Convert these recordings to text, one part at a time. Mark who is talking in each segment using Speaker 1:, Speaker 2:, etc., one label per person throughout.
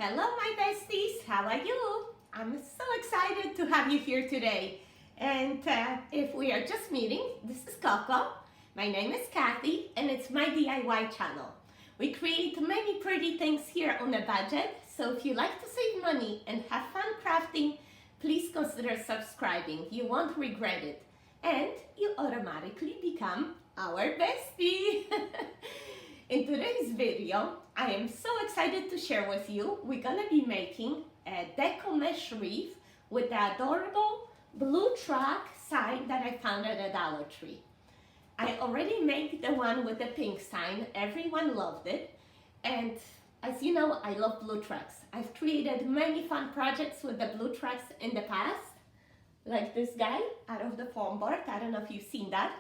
Speaker 1: Hello my besties, how are you? I'm so excited to have you here today. And if we are just meeting, this is Coco. My name is Kathy and it's my DIY channel. We create many pretty things here on a budget, so if you like to save money and have fun crafting, please consider subscribing. You won't regret it. And you automatically become our bestie. In today's video, I am so excited to share with you, we're gonna be making a Deco mesh wreath with the adorable blue truck sign that I found at a Dollar Tree. I already made the one with the pink sign, everyone loved it, and as you know, I love blue trucks. I've created many fun projects with the blue trucks in the past, like this guy out of the foam board. I don't know if you've seen that.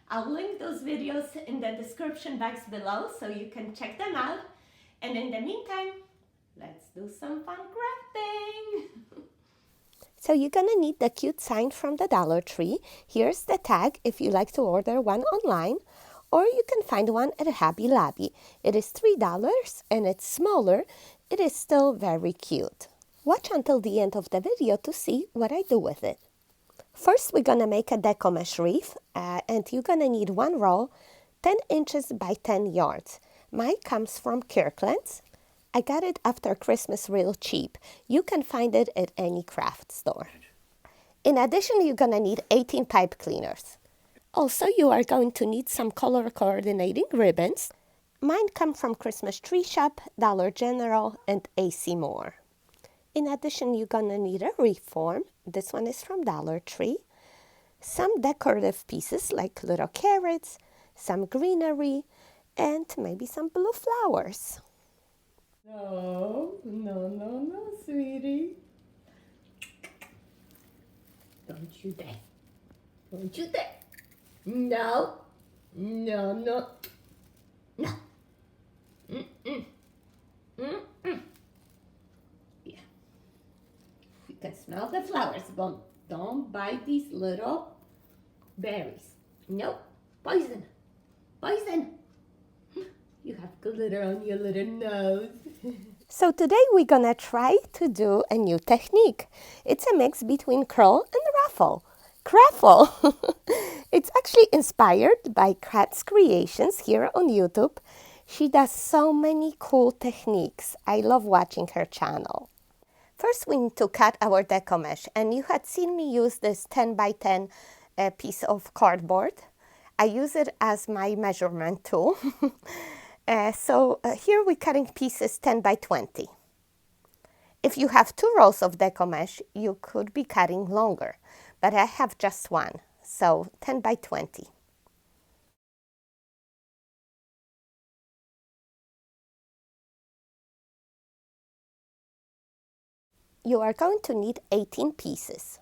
Speaker 1: I'll link those videos in the description box below so you can check them out. And in the meantime, let's do some fun crafting.
Speaker 2: So you're gonna need the cute sign from the Dollar Tree. Here's the tag if you like to order one online, or you can find one at Hobby Lobby. It is $3 and it's smaller. It is still very cute. Watch until the end of the video to see what I do with it. First, we're gonna make a Deco mesh wreath, and you're gonna need one roll, 10 inches by 10 yards. Mine comes from Kirkland's. I got it after Christmas real cheap. You can find it at any craft store. In addition, you're gonna need 18 pipe cleaners. Also, you are going to need some color coordinating ribbons. Mine come from Christmas Tree Shop, Dollar General, and AC Moore. In addition, you're gonna need a wreath form. This one is from Dollar Tree. Some decorative pieces like little carrots, some greenery, and maybe some blue flowers.
Speaker 1: No, sweetie. Don't you dare. Don't you dare. No. No. No. Mm-mm. Mm-mm. Yeah. You can smell the flowers, but don't bite these little berries. Nope. Poison. Poison. You have glitter on your little nose.
Speaker 2: So today we're gonna try to do a new technique. It's a mix between curl and ruffle. Craffle! It's actually inspired by Kat's Creations here on YouTube. She does so many cool techniques. I love watching her channel. First, we need to cut our deco mesh, and you had seen me use this 10 by 10 piece of cardboard. I use it as my measurement tool. So here we're cutting pieces 10 by 20. If you have 2 rolls of deco mesh, you could be cutting longer, but I have just one, so 10 by 20. You are going to need 18 pieces.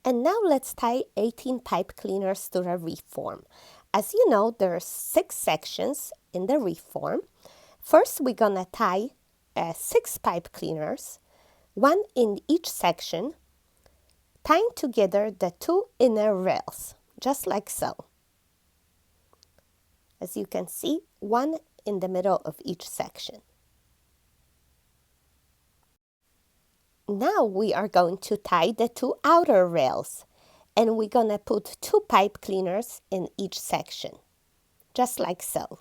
Speaker 2: And now let's tie 18 pipe cleaners to the wreath form. As you know, there are 6 sections in the wreath form. First, we're gonna tie 6 pipe cleaners, 1 in each section, tying together the 2 inner rails, just like so. As you can see, 1 in the middle of each section. Now we are going to tie the 2 outer rails, and we're gonna put 2 pipe cleaners in each section, just like so.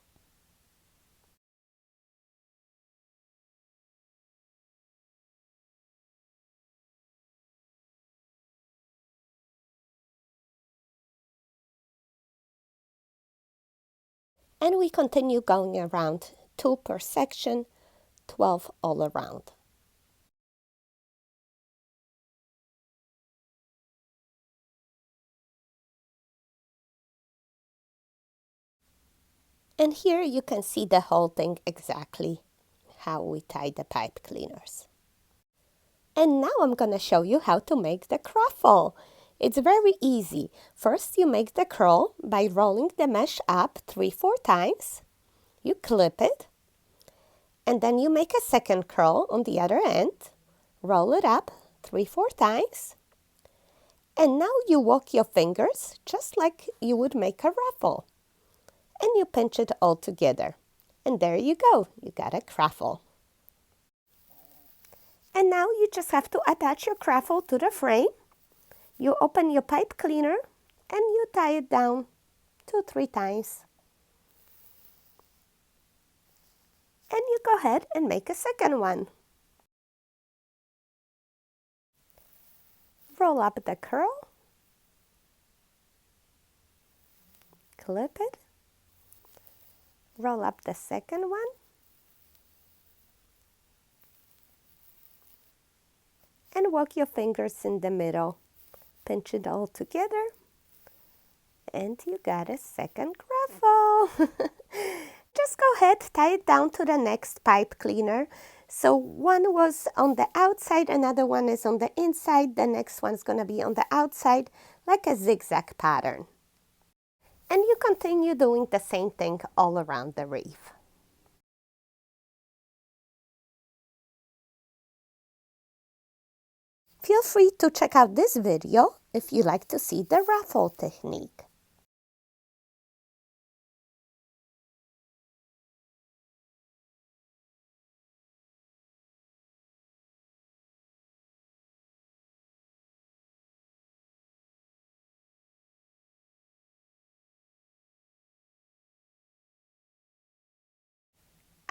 Speaker 2: And we continue going around, 2 per section, 12 all around. And here you can see the whole thing exactly how we tie the pipe cleaners. And now I'm going to show you how to make the croffle. It's very easy. First you make the curl by rolling the mesh up 3-4 times. You clip it. And then you make a second curl on the other end. Roll it up 3-4 times. And now you walk your fingers just like you would make a ruffle. And you pinch it all together. And there you go. You got a croffle. And now you just have to attach your croffle to the frame. You open your pipe cleaner and you tie it down 2-3 times. And you go ahead and make a second one. Roll up the curl. Clip it. Roll up the second one. And walk your fingers in the middle. Pinch it all together. And you got a second croffle. Just go ahead, tie it down to the next pipe cleaner. So one was on the outside, another one is on the inside, the next one's going to be on the outside, like a zigzag pattern. And you continue doing the same thing all around the wreath. Feel free to check out this video if you like to see the ruffle technique.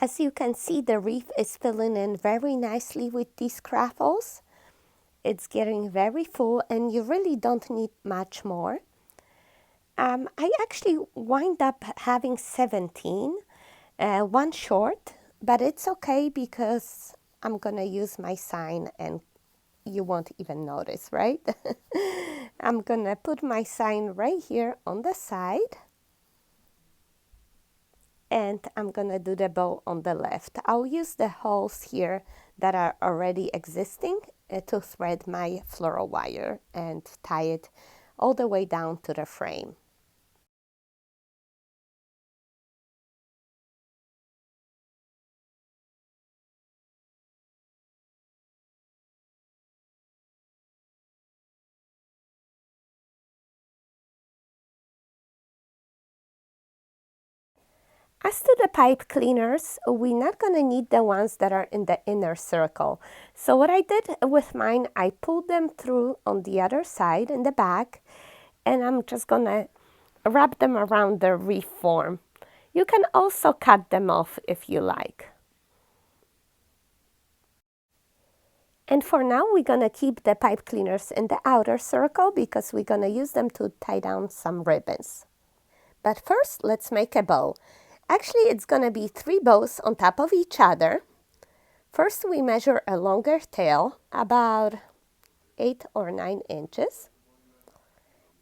Speaker 2: As you can see, the wreath is filling in very nicely with these croffles. It's getting very full and you really don't need much more. I actually wind up having 17, one short, but it's okay because I'm gonna use my sign and you won't even notice, right? I'm gonna put my sign right here on the side. And I'm gonna do the bow on the left. I'll use the holes here that are already existing to thread my floral wire and tie it all the way down to the frame. As to the pipe cleaners, we're not going to need the ones that are in the inner circle. So what I did with mine, I pulled them through on the other side in the back, and I'm just going to wrap them around the wreath form. You can also cut them off if you like. And for now, we're going to keep the pipe cleaners in the outer circle because we're going to use them to tie down some ribbons. But first, let's make a bow. Actually, it's going to be 3 bows on top of each other. First, we measure a longer tail, about 8 or 9 inches.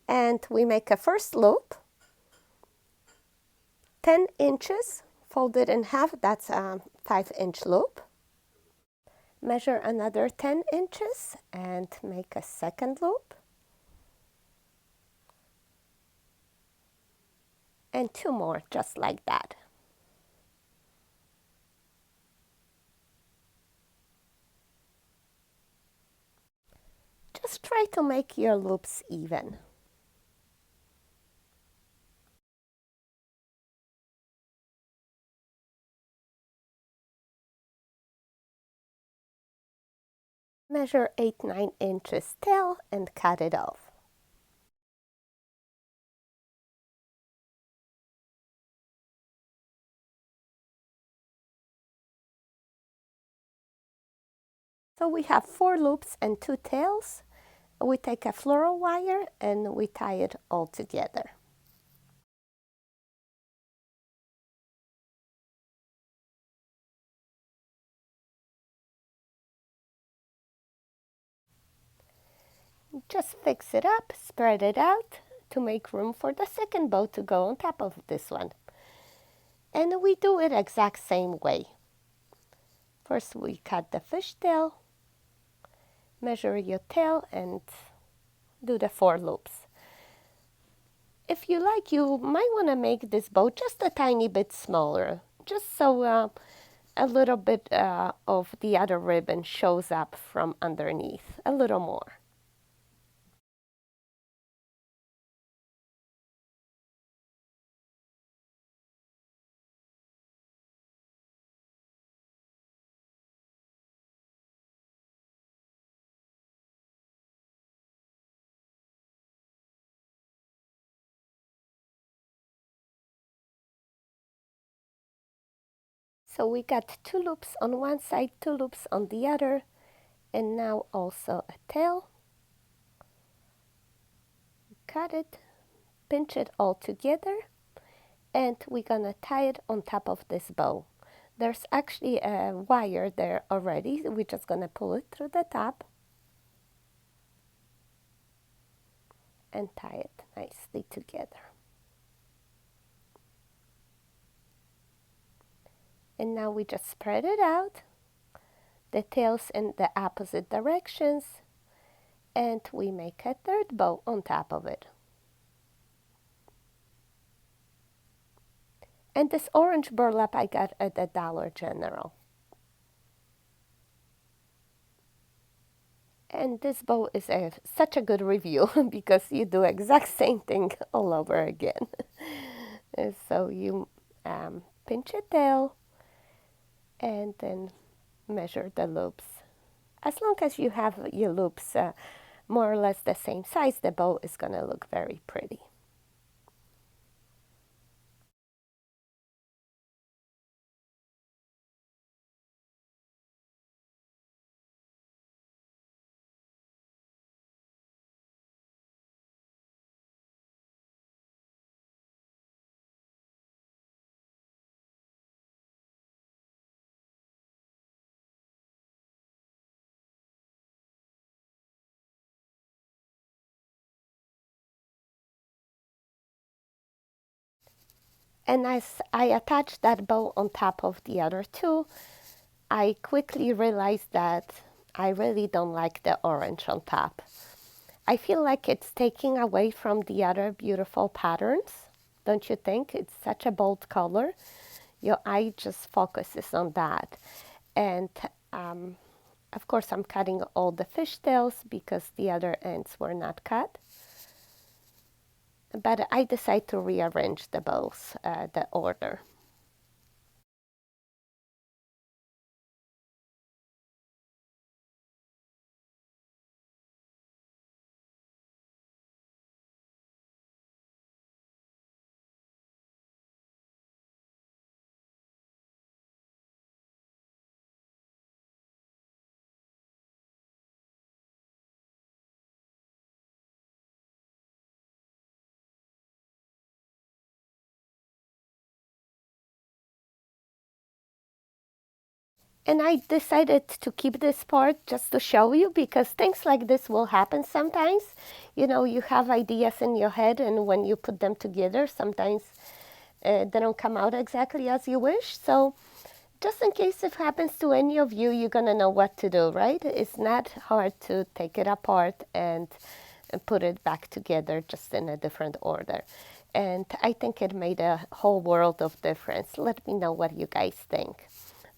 Speaker 2: And we make a first loop, 10 inches, fold it in half, that's a 5-inch loop. Measure another 10 inches and make a second loop. And 2 more, just like that. Just try to make your loops even. Measure 8-9 inches tail and cut it off. So we have 4 loops and 2 tails. We take a floral wire and we tie it all together. Just fix it up, spread it out to make room for the second bow to go on top of this one. And we do it exact same way. First we cut the fishtail, measure your tail, and do the 4 loops. If you like, you might want to make this bow just a tiny bit smaller, just so a little bit of the other ribbon shows up from underneath, a little more. So we got 2 loops on one side, 2 loops on the other, and now also a tail. Cut it, pinch it all together, and we're gonna tie it on top of this bow. There's actually a wire there already. We're just gonna pull it through the top and tie it nicely together. And now we just spread it out, the tails in the opposite directions, and we make a 3rd bow on top of it. And this orange burlap I got at the Dollar General. And this bow is such a good review because you do exact same thing all over again. So you pinch a tail and then measure the loops. As long as you have your loops more or less the same size, the bow is going to look very pretty. And as I attached that bow on top of the other 2, I quickly realized that I really don't like the orange on top. I feel like it's taking away from the other beautiful patterns. Don't you think? It's such a bold color. Your eye just focuses on that. And of course, I'm cutting all the fishtails because the other ends were not cut. But I decided to rearrange the bows, the order. And I decided to keep this part just to show you because things like this will happen sometimes. You know, you have ideas in your head, and when you put them together, sometimes they don't come out exactly as you wish. So just in case it happens to any of you, you're going to know what to do, right? It's not hard to take it apart and put it back together just in a different order. And I think it made a whole world of difference. Let me know what you guys think.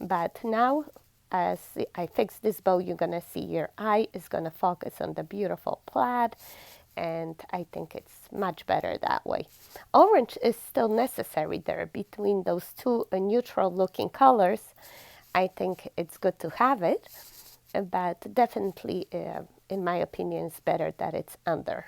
Speaker 2: But now, as I fix this bow, you're going to see your eye is going to focus on the beautiful plaid, and I think it's much better that way. Orange is still necessary there between those 2 neutral looking colors. I think it's good to have it, but definitely, in my opinion, it's better that it's under.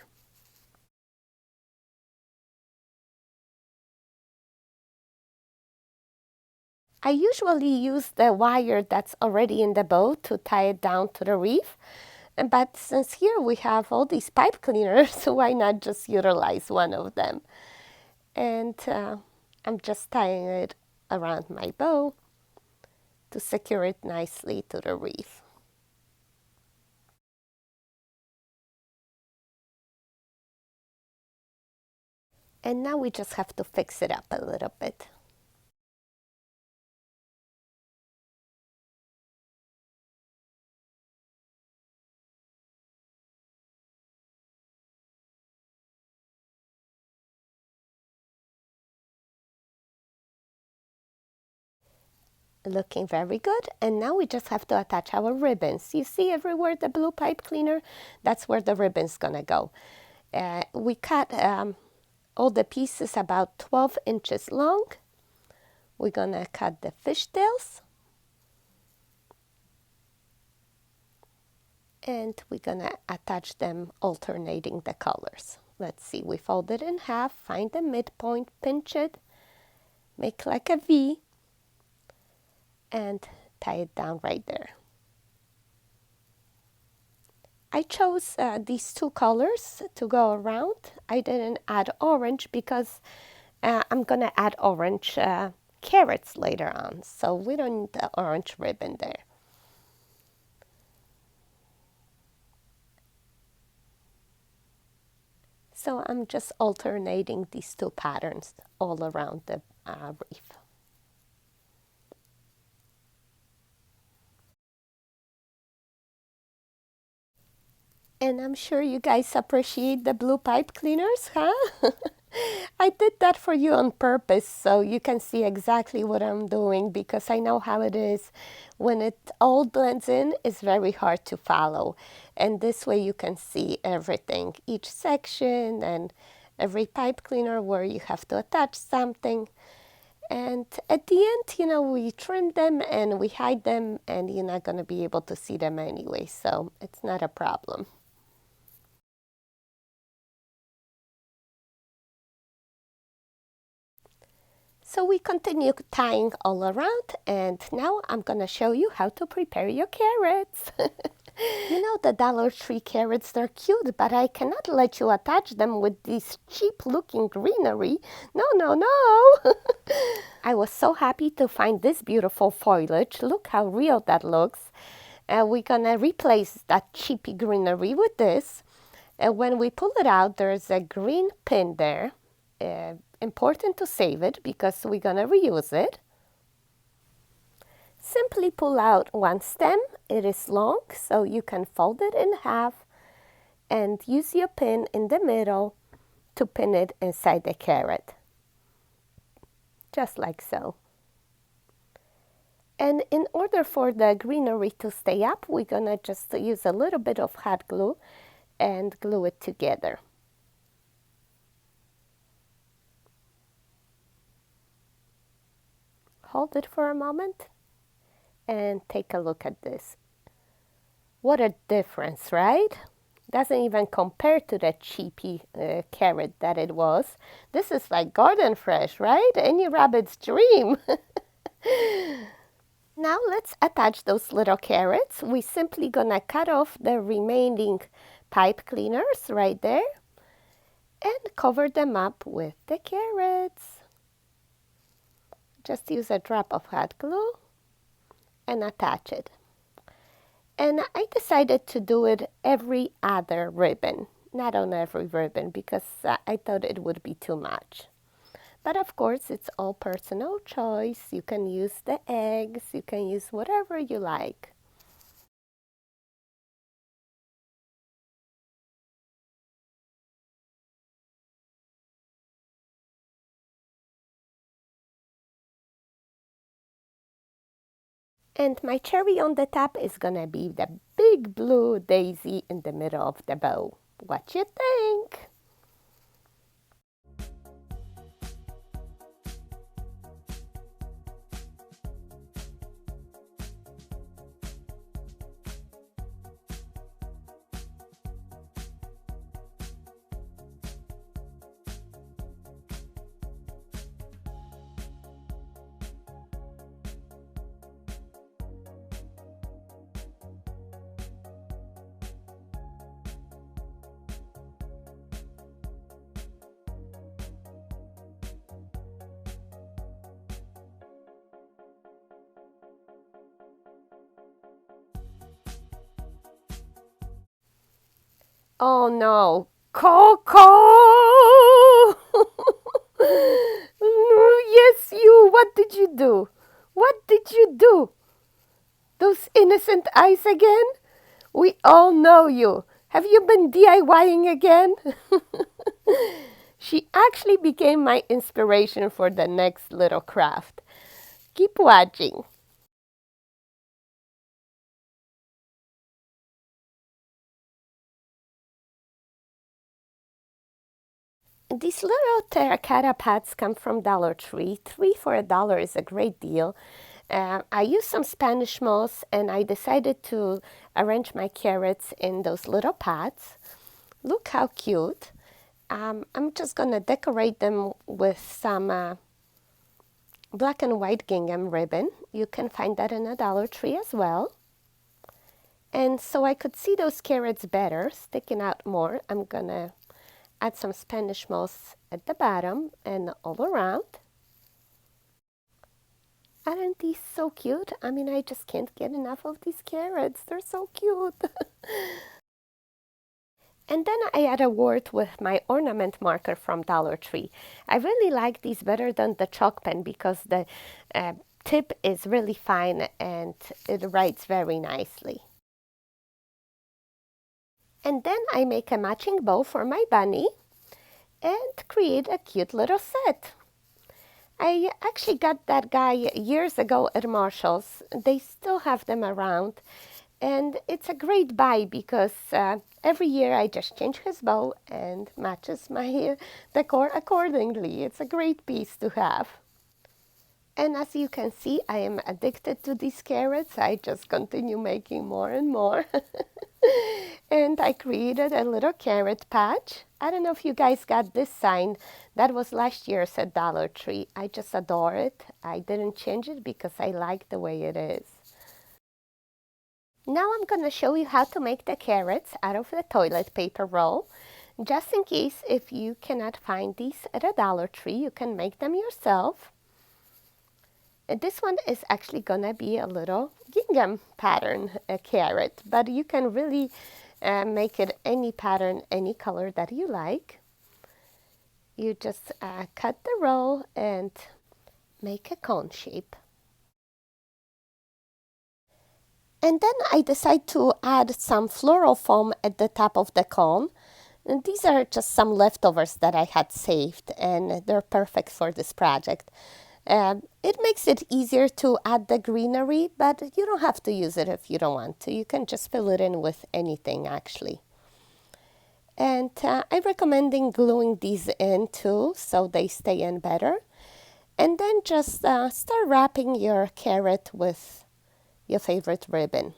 Speaker 2: I usually use the wire that's already in the bow to tie it down to the wreath. But since here we have all these pipe cleaners, why not just utilize one of them? And I'm just tying it around my bow to secure it nicely to the wreath. And now we just have to fix it up a little bit. Looking very good. And now we just have to attach our ribbons. You see everywhere the blue pipe cleaner? That's where the ribbon's gonna go. We cut all the pieces about 12 inches long. We're gonna cut the fishtails. And we're gonna attach them alternating the colors. Let's see, we fold it in half, find the midpoint, pinch it, make like a V, and tie it down right there. I chose these two colors to go around. I didn't add orange because I'm gonna add orange carrots later on, so we don't need the orange ribbon there. So I'm just alternating these two patterns all around the wreath. And I'm sure you guys appreciate the blue pipe cleaners, huh? I did that for you on purpose so you can see exactly what I'm doing, because I know how it is. When it all blends in, it's very hard to follow. And this way you can see everything, each section and every pipe cleaner where you have to attach something. And at the end, we trim them and we hide them, and you're not going to be able to see them anyway, so it's not a problem. So we continue tying all around, and now I'm going to show you how to prepare your carrots. The Dollar Tree carrots, they're cute, but I cannot let you attach them with this cheap looking greenery. No, no, no. I was so happy to find this beautiful foliage. Look how real that looks. We're going to replace that cheapy greenery with this. And when we pull it out, there's a green pin there. Important to save it because we're going to reuse it. Simply pull out one stem. It is long, so you can fold it in half and use your pin in the middle to pin it inside the carrot. Just like so. And in order for the greenery to stay up, we're going to just use a little bit of hot glue and glue it together. Hold it for a moment and take a look at this. What a difference, right? Doesn't even compare to the cheapy carrot that it was. This is like garden fresh, right? Any rabbit's dream. Now let's attach those little carrots. We're simply gonna cut off the remaining pipe cleaners right there and cover them up with the carrots. Just use a drop of hot glue and attach it. And I decided to do it every other ribbon, not on every ribbon, because I thought it would be too much. But of course, it's all personal choice. You can use the eggs, you can use whatever you like. And my cherry on the top is gonna be the big blue daisy in the middle of the bow. What you think? Oh no, Coco! Yes, you, what did you do? What did you do? Those innocent eyes again? We all know you. Have you been DIYing again? She actually became my inspiration for the next little craft. Keep watching. These little terracotta pots come from Dollar Tree. 3 for $1 is a great deal. I used some Spanish moss and I decided to arrange my carrots in those little pots. Look how cute. I'm just going to decorate them with some black and white gingham ribbon. You can find that in a Dollar Tree as well. And so I could see those carrots better, sticking out more, I'm going to add some Spanish moss at the bottom and all around. Aren't these so cute? I mean, I just can't get enough of these carrots. They're so cute. And then I add a word with my ornament marker from Dollar Tree. I really like these better than the chalk pen because the tip is really fine and it writes very nicely. And then I make a matching bow for my bunny and create a cute little set. I actually got that guy years ago at Marshall's. They still have them around. And it's a great buy because every year I just change his bow and matches my decor accordingly. It's a great piece to have. And as you can see, I am addicted to these carrots. I just continue making more and more. And I created a little carrot patch. I don't know if you guys got this sign. That was last year's at Dollar Tree. I just adore it. I didn't change it because I like the way it is. Now I'm going to show you how to make the carrots out of the toilet paper roll. Just in case if you cannot find these at a Dollar Tree, you can make them yourself. This one is actually going to be a little gingham pattern carrot, but you can really make it any pattern, any color that you like. You just cut the roll and make a cone shape. And then I decide to add some floral foam at the top of the cone. And these are just some leftovers that I had saved, and they're perfect for this project. It makes it easier to add the greenery, but you don't have to use it if you don't want to. You can just fill it in with anything, actually. And I'm recommending gluing these in too, so they stay in better. And then just start wrapping your carrot with your favorite ribbon.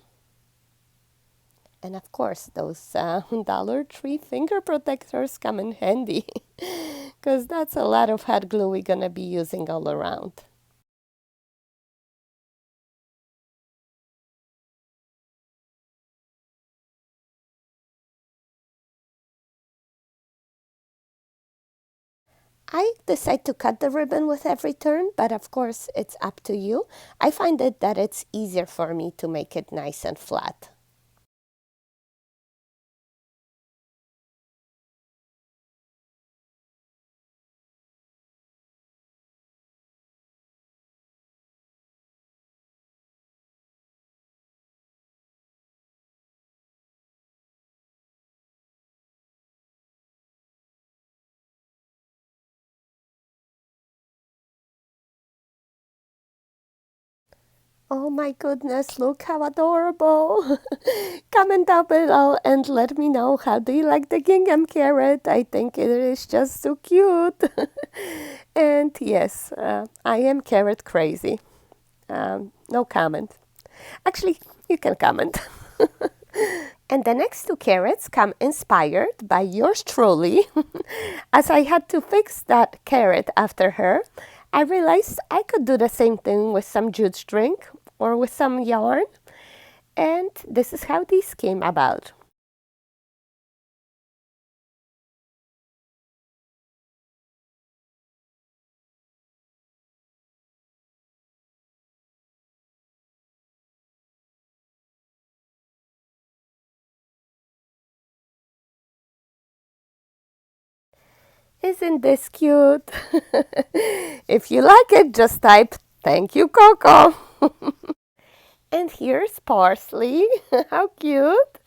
Speaker 2: And of course, those Dollar Tree finger protectors come in handy because that's a lot of hot glue we're going to be using all around. I decide to cut the ribbon with every turn, but of course it's up to you. I find it that it's easier for me to make it nice and flat. Oh my goodness, look how adorable. Comment down below and let me know how do you like the gingham carrot. I think it is just so cute. And yes, I am carrot crazy. No comment. Actually, you can comment. And the next two carrots come inspired by yours truly. As I had to fix that carrot after her, I realized I could do the same thing with some jute string or with some yarn. And this is how these came about. Isn't this cute? If you like it, just type, "Thank you, Coco." And here's parsley. How cute.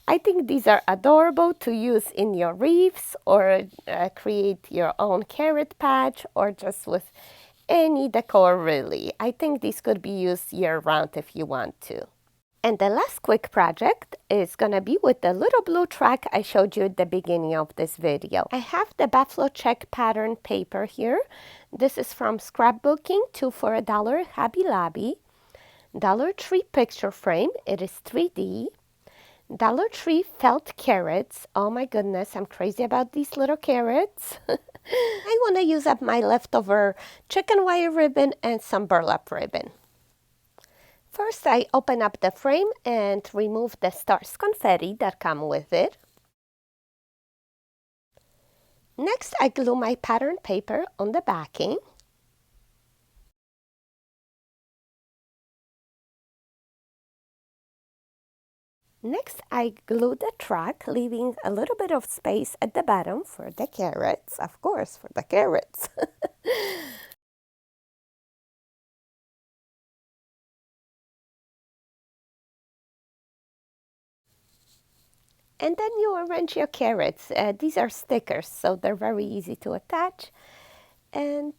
Speaker 2: I think these are adorable to use in your wreaths or create your own carrot patch or just with any decor really. I think these could be used year round if you want to. And the last quick project is gonna be with the little blue track I showed you at the beginning of this video. I have the buffalo check pattern paper here. This is from Scrapbooking, 2 for $1, Hobby Lobby. Dollar Tree picture frame, it is 3D. Dollar Tree felt carrots. Oh my goodness, I'm crazy about these little carrots. I want to use up my leftover chicken wire ribbon and some burlap ribbon. First, I open up the frame and remove the stars confetti that come with it. Next, I glue my pattern paper on the backing. Next, I glue the track, leaving a little bit of space at the bottom for the carrots, of course, for the carrots. And then you arrange your carrots. These are stickers, so they're very easy to attach. And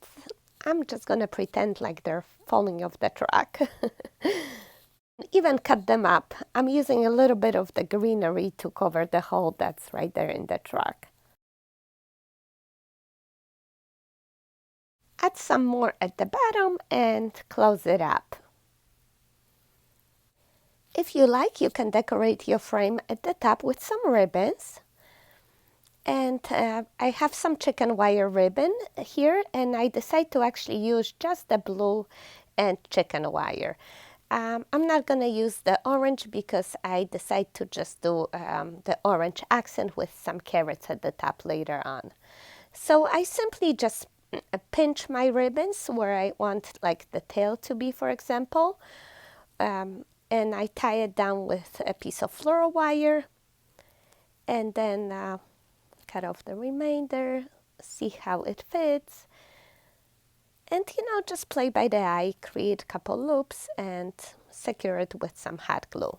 Speaker 2: I'm just gonna pretend like they're falling off the track. Even cut them up. I'm using a little bit of the greenery to cover the hole that's right there in the track. Add some more at the bottom and close it up. If you like, you can decorate your frame at the top with some ribbons. And I have some chicken wire ribbon here, and I decide to actually use just the blue and chicken wire. I'm not going to use the orange because I decide to just do the orange accent with some carrots at the top later on. So I simply just pinch my ribbons where I want like the tail to be, for example. And I tie it down with a piece of floral wire, and then cut off the remainder, see how it fits, and just play by the eye, create a couple loops and secure it with some hot glue.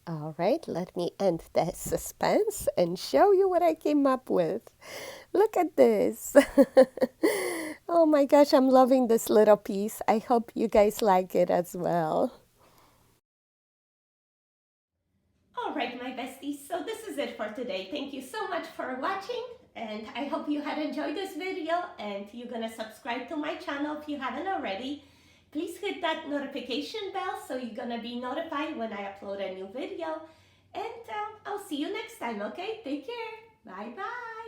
Speaker 2: All right, let me end the suspense and show you what I came up with. Look at this. Oh my gosh, I'm loving this little piece. I hope you guys like it as well.
Speaker 1: All right, my besties, so this is it for today. Thank you so much for watching, and I hope you had enjoyed this video, and you're gonna subscribe to my channel if you haven't already. Please hit that notification bell so you're gonna be notified when I upload a new video, and I'll see you next time, okay? Take care. Bye bye.